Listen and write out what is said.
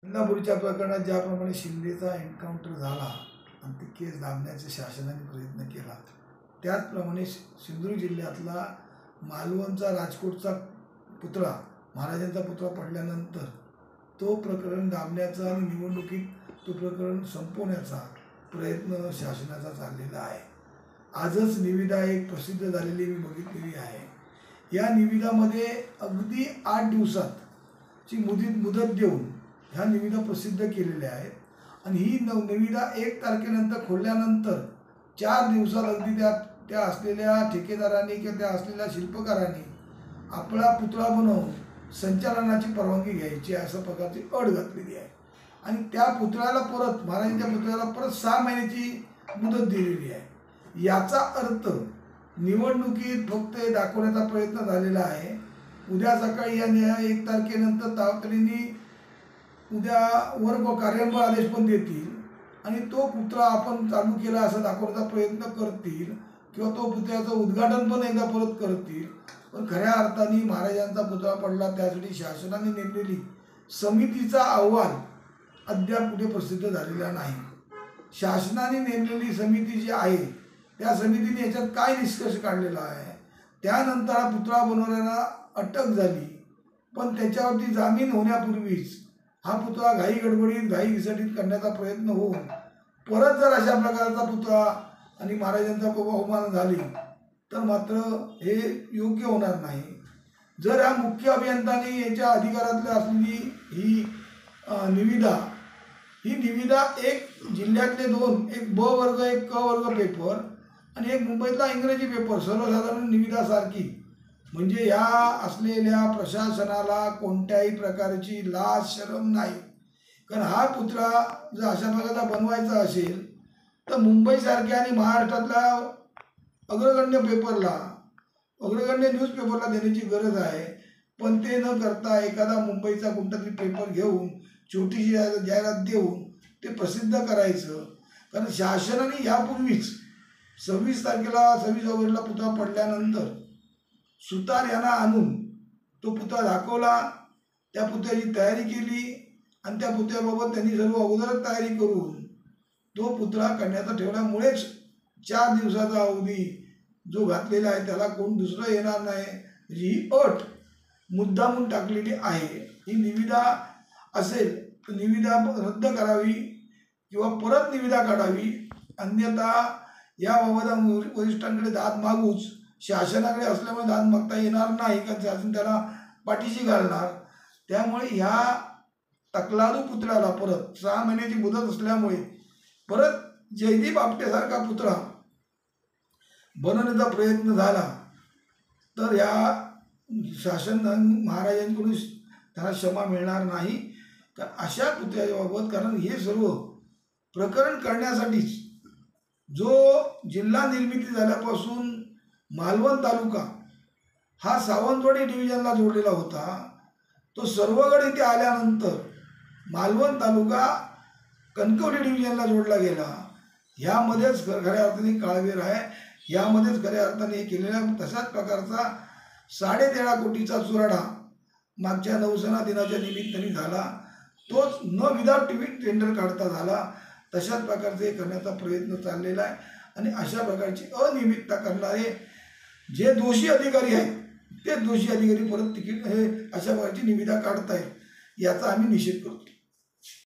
इंदापूरच्या प्रकरणात ज्याप्रमाणे शिंदेचा एन्काउंटर झाला आणि ती केस दाबण्याचा शासनाने प्रयत्न केला, त्याचप्रमाणे सिंधुदुर्ग जिल्ह्यातला मालवणचा राजकोटचा पुतळा, महाराजांचा पुतळा पडल्यानंतर तो प्रकरण दाबण्याचा आणि निवडणुकीत तो प्रकरण संपवण्याचा प्रयत्न शासनाचा चाललेला आहे. आजच निविदा एक प्रसिद्ध झालेली मी बघितलेली आहे. या निविदामध्ये अगदी 8 दिवसाची मुदत देऊन ह्या निविदा प्रसिद्ध केलेल्या आहेत आणि ही निविदा 1 तारखेनंतर खोलल्यानंतर 4 दिवसात अगदी त्या असलेल्या ठेकेदारांनी किंवा त्या असलेल्या शिल्पकारांनी आपला पुतळा बनवून संचालनाची परवानगी घ्यायची अशा प्रकारची अट घातलेली आहे आणि त्या पुतळ्याला परत महाराजांच्या पुतळ्याला परत 6 महिन्याची मुदत दिलेली आहे. याचा अर्थ निवडणुकीत फक्त हे दाखवण्याचा प्रयत्न झालेला आहे. उद्या सकाळी या 1 तारखेनंतर तातडीने उद्या कार्यान्वयन आदेश पण देतील आणि तो पुतळा आपण चालू केला असं दाखवण्याचा प्रयत्न करतील किंवा तो पुतळ्याचं उद्घाटन पण एकदा परत करतील. पण खऱ्या अर्थाने महाराजांचा पुतळा पडला त्यासाठी शासनाने नेमलेली समितीचा अहवाल अद्याप कुठे प्रसिद्ध झालेला नाही. शासनाने नेमलेली समिती जी आहे त्या समितीने याच्यात काय निष्कर्ष काढलेला आहे, त्यानंतर हा पुतळा बनवण्याला अटक झाली पण त्याच्यावरती जामीन होण्यापूर्वीच हा पुतळा घाई गडबडीत घाई घिसटीत करण्याचा प्रयत्न होऊन परत जर अशा प्रकारचा पुतळा आणि महाराजांचा अवमान झाली तर मात्र हे योग्य होणार नाही. जर या मुख्य अभियंत्याने याच्या अधिकारातल्या असलेली ही निविदा एक जिल्ह्यातले 2, एक ब वर्ग एक क वर्ग पेपर आणि एक मुंबईतला इंग्रजी पेपर सर्वसाधारण निविदासारखी, म्हणजे या असलेल्या प्रशासनाला कोणत्याही प्रकारची लाज शरम नाही. कारण हा पुतळा जर अशा प्रकारचा बनवायचा असेल तर मुंबईसारख्या आणि महाराष्ट्रातल्या अग्रगण्य न्यूजपेपरला देण्याची गरज आहे. पण ते न करता एखादा मुंबईचा कोणतातरी पेपर घेऊन छोटीशी जाहिरात देऊन ते प्रसिद्ध करायचं. कारण शासनाने यापूर्वीच 26 ऑगस्टला पुतळा पडल्यानंतर सुतार यांना आणून तो पुतळा दाखवला, त्या पुतळ्याची तयारी केली आणि त्या पुतळ्याबाबत त्यांनी सर्व अगोदरच तयारी करून तो पुतळा करण्याचा ठेवल्यामुळेच 4 दिवसाचा अवधी जो घातलेला आहे त्याला कोण दुसरं येणार नाही ही अट मुद्दामून टाकलेली आहे. ही निविदा असेल तर निविदा रद्द करावी किंवा परत निविदा काढावी, अन्यथा याबाबत वरिष्ठांकडे दाद मागूच. शासनाकडे असल्यामुळे दाद मागता येणार नाही कारण शासन त्याला पाठीशी घालणार. त्यामुळे ह्या तकलादू पुतळ्याला परत 6 महिन्याची मुदत असल्यामुळे परत जयदीप आपटेसारखा पुतळा बनवण्याचा प्रयत्न झाला तर या शासन महाराजांकडून त्यांना क्षमा मिळणार नाही. कारण अशा पुतळ्याबाबत, कारण हे सर्व प्रकरण करण्यासाठीच जो जिल्हा निर्मिती झाल्यापासून मालवण तालुका हा सावंतवाडी डिव्हिजनला जोडलेला होता, तो सर्वगड इथे आल्यानंतर मालवण तालुका कणकवली डिव्हिजनला जोडला गेला. ह्यामध्येच खऱ्या अर्थाने काळवेर आहे. यामध्येच खऱ्या अर्थाने हे केलेल्या तशाच प्रकारचा 13.5 कोटीचा चुराडा मागच्या नौसेना दिनाच्या निमित्ताने झाला. तोच न विदाउट टेंडर काढता झाला. तशाच प्रकारचे हे करण्याचा प्रयत्न चाललेला आहे आणि अशा प्रकारची अनियमितता करणारे जे दोषी अधिकारी आहेत ते दोषी अधिकारी परत तिकीट हे अशा प्रकारची निविदा काढतायत याचा आम्ही निषेध करतो.